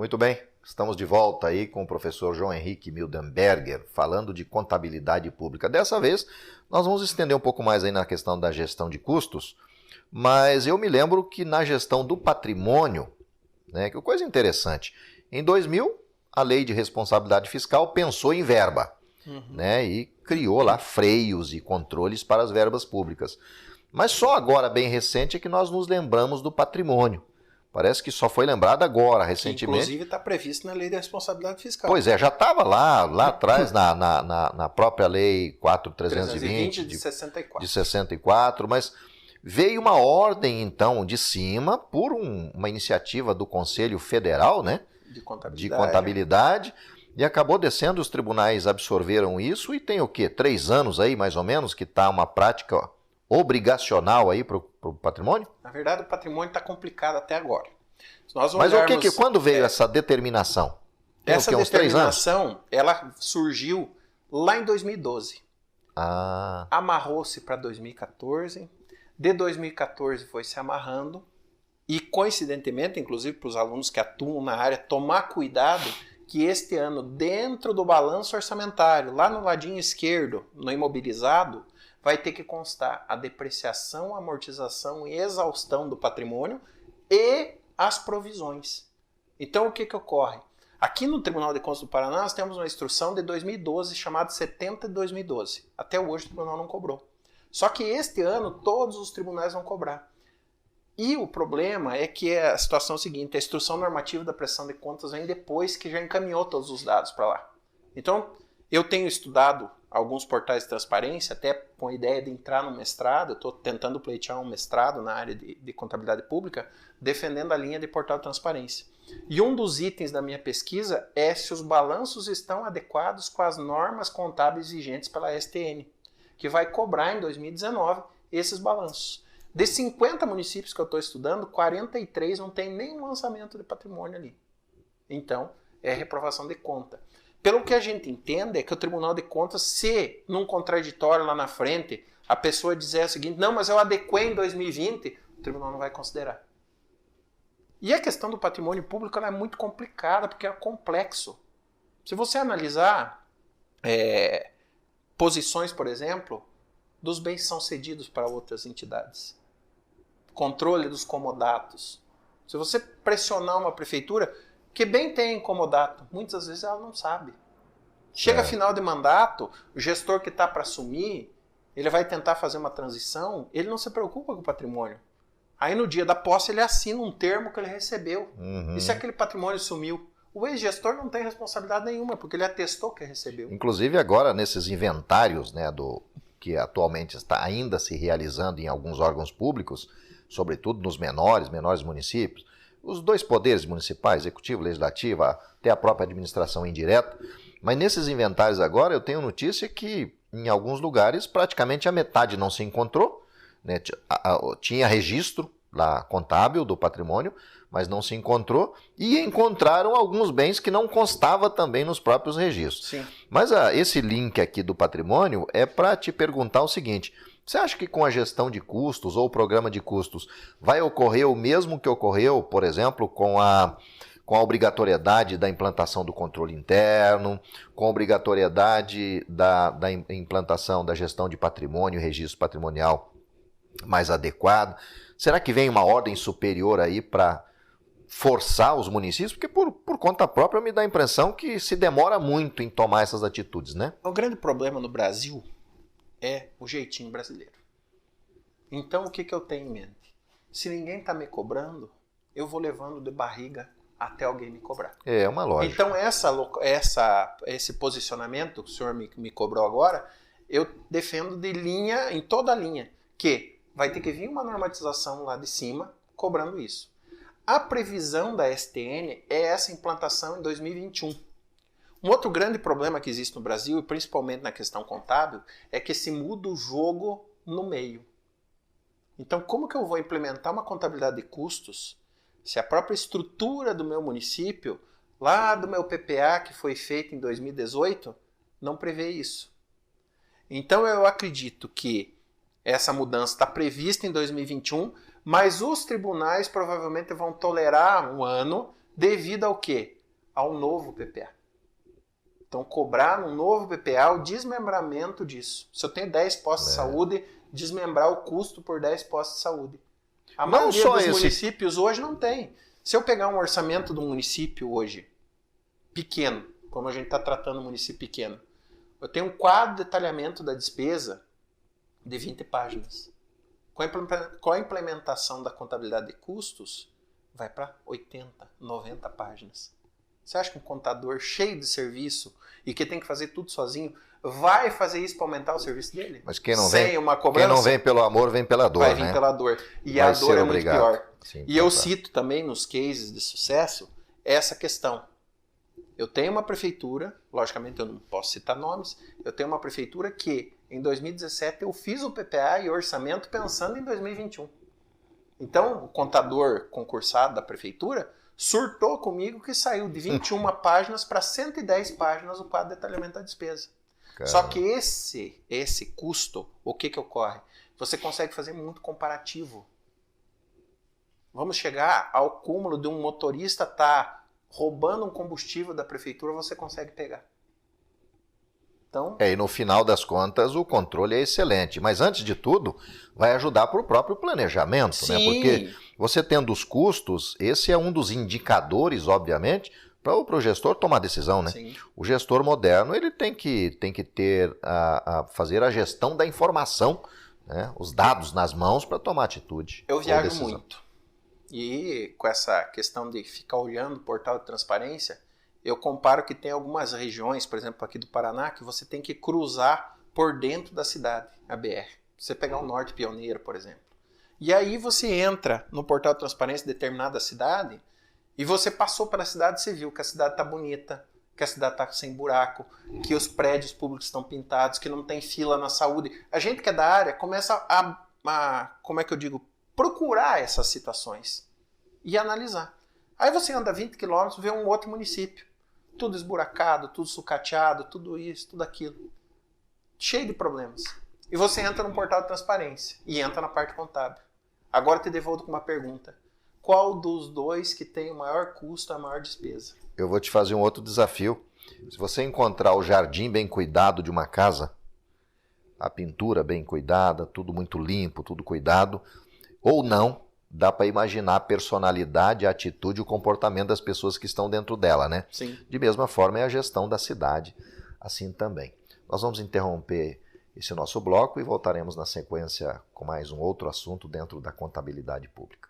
Muito bem, estamos de volta aí com o professor João Henrique Mildenberger, falando de contabilidade pública. Dessa vez, nós vamos estender um pouco mais aí na questão da gestão de custos, mas eu me lembro que na gestão do patrimônio, né, que coisa interessante, em 2000, a Lei de Responsabilidade Fiscal pensou em verba, né, e criou lá freios e controles para as verbas públicas. Mas só agora, bem recente, é que nós nos lembramos do patrimônio. Parece que só foi lembrado agora, recentemente. Que, inclusive está previsto na Lei da Responsabilidade Fiscal. Pois é, já estava lá atrás, na própria Lei 4.320 de 64, mas veio uma ordem, então, de cima, por uma iniciativa do Conselho Federal, né, de contabilidade, e acabou descendo, os tribunais absorveram isso, e tem o quê? 3 anos aí, mais ou menos, que está uma prática obrigacional aí para o patrimônio? Na verdade, o patrimônio está complicado até agora. Mas quando veio essa determinação? Essa determinação, ela surgiu lá em 2012. Amarrou-se para 2014. De 2014 foi se amarrando. E, coincidentemente, inclusive para os alunos que atuam na área, tomar cuidado que este ano, dentro do balanço orçamentário, lá no ladinho esquerdo, no imobilizado, vai ter que constar a depreciação, amortização e exaustão do patrimônio e as provisões. Então, o que ocorre? Aqui no Tribunal de Contas do Paraná, nós temos uma instrução de 2012 chamada 70 de 2012. Até hoje o tribunal não cobrou. Só que este ano todos os tribunais vão cobrar. E o problema é que a situação é a seguinte, a instrução normativa da prestação de contas vem depois que já encaminhou todos os dados para lá. Então, eu tenho estudado alguns portais de transparência, até com a ideia de entrar no mestrado, eu estou tentando pleitear um mestrado na área de contabilidade pública, defendendo a linha de portal de transparência. E um dos itens da minha pesquisa é se os balanços estão adequados com as normas contábeis vigentes pela STN, que vai cobrar em 2019 esses balanços. De 50 municípios que eu estou estudando, 43 não tem nenhum lançamento de patrimônio ali. Então, é reprovação de conta. Pelo que a gente entende é que o Tribunal de Contas, se num contraditório lá na frente, a pessoa dizer o seguinte, não, mas eu adequei em 2020, o Tribunal não vai considerar. E a questão do patrimônio público ela é muito complicada, porque é complexo. Se você analisar posições, por exemplo, dos bens são cedidos para outras entidades. Controle dos comodatos. Se você pressionar uma prefeitura, que bem tem comodato, muitas vezes ela não sabe. Chega final de mandato, o gestor que está para assumir, ele vai tentar fazer uma transição, ele não se preocupa com o patrimônio. Aí no dia da posse ele assina um termo que ele recebeu. E se aquele patrimônio sumiu? O ex-gestor não tem responsabilidade nenhuma, porque ele atestou que recebeu. Inclusive agora nesses inventários, né, que atualmente está ainda se realizando em alguns órgãos públicos, sobretudo nos menores municípios, os 2 poderes municipais, executivo, legislativo, até a própria administração indireta, mas nesses inventários agora eu tenho notícia que em alguns lugares praticamente a metade não se encontrou, né? Tinha registro lá contábil do patrimônio, mas não se encontrou, e encontraram alguns bens que não constava também nos próprios registros. Sim. Mas esse link aqui do patrimônio é para te perguntar o seguinte, você acha que com a gestão de custos ou o programa de custos vai ocorrer o mesmo que ocorreu, por exemplo, com a obrigatoriedade da implantação do controle interno, com a obrigatoriedade da implantação da gestão de patrimônio e registro patrimonial mais adequado? Será que vem uma ordem superior aí para forçar os municípios? Porque por conta própria me dá a impressão que se demora muito em tomar essas atitudes, né? O grande problema no Brasil é o jeitinho brasileiro. Então, o que eu tenho em mente? Se ninguém está me cobrando, eu vou levando de barriga até alguém me cobrar. É uma lógica. Então, esse posicionamento que o senhor me cobrou agora, eu defendo de linha, em toda a linha, que vai ter que vir uma normatização lá de cima cobrando isso. A previsão da STN é essa implantação em 2021. Um outro grande problema que existe no Brasil, e principalmente na questão contábil, é que se muda o jogo no meio. Então, como que eu vou implementar uma contabilidade de custos se a própria estrutura do meu município, lá do meu PPA que foi feito em 2018, não prevê isso? Então, eu acredito que essa mudança está prevista em 2021, mas os tribunais provavelmente vão tolerar um ano devido ao quê? Ao novo PPA. Então, cobrar no novo PPA o desmembramento disso. Se eu tenho 10 postos de saúde, desmembrar o custo por 10 postos de saúde. A maioria dos municípios hoje não tem. Se eu pegar um orçamento de um município hoje, pequeno, como a gente está tratando um município pequeno, eu tenho um quadro de detalhamento da despesa de 20 páginas. Com a implementação da contabilidade de custos, vai para 80, 90 páginas. Você acha que um contador cheio de serviço e que tem que fazer tudo sozinho vai fazer isso para aumentar o serviço dele? Mas quem não vem pelo amor, vem pela dor, vai vir pela dor. E a dor é muito pior. Sim, e eu cito também nos cases de sucesso essa questão. Eu tenho uma prefeitura, logicamente eu não posso citar nomes, eu tenho uma prefeitura que em 2017 eu fiz o PPA e orçamento pensando em 2021. Então o contador concursado da prefeitura surtou comigo que saiu de 21 páginas para 110 páginas o quadro de detalhamento da despesa. Caramba. Só que esse custo, o que ocorre? Você consegue fazer muito comparativo. Vamos chegar ao cúmulo de um motorista estar roubando um combustível da prefeitura, você consegue pegar. Então, e no final das contas o controle é excelente, mas antes de tudo vai ajudar para o próprio planejamento, sim, né? Porque você tendo os custos, esse é um dos indicadores, obviamente, para o gestor tomar decisão, né? Sim. O gestor moderno ele tem que ter fazer a gestão da informação, né? Os dados nas mãos para tomar atitude. Eu viajo muito. E com essa questão de ficar olhando o portal de transparência, eu comparo que tem algumas regiões, por exemplo, aqui do Paraná, que você tem que cruzar por dentro da cidade, a BR. Você pegar o Norte Pioneiro, por exemplo. E aí você entra no portal de transparência de determinada cidade e você passou pela cidade e você viu que a cidade está bonita, que a cidade está sem buraco, que os prédios públicos estão pintados, que não tem fila na saúde. A gente que é da área começa como é que eu digo, procurar essas situações e analisar. Aí você anda 20 quilômetros e vê um outro município. Tudo esburacado, tudo sucateado, tudo isso, tudo aquilo. Cheio de problemas. E você entra no portal de transparência e entra na parte contábil. Agora eu te devolvo com uma pergunta. Qual dos dois que tem o maior custo, a maior despesa? Eu vou te fazer um outro desafio. Se você encontrar o jardim bem cuidado de uma casa, a pintura bem cuidada, tudo muito limpo, tudo cuidado, ou não, dá para imaginar a personalidade, a atitude e o comportamento das pessoas que estão dentro dela, né? Sim. De mesma forma é a gestão da cidade, assim também. Nós vamos interromper esse nosso bloco e voltaremos na sequência com mais um outro assunto dentro da contabilidade pública.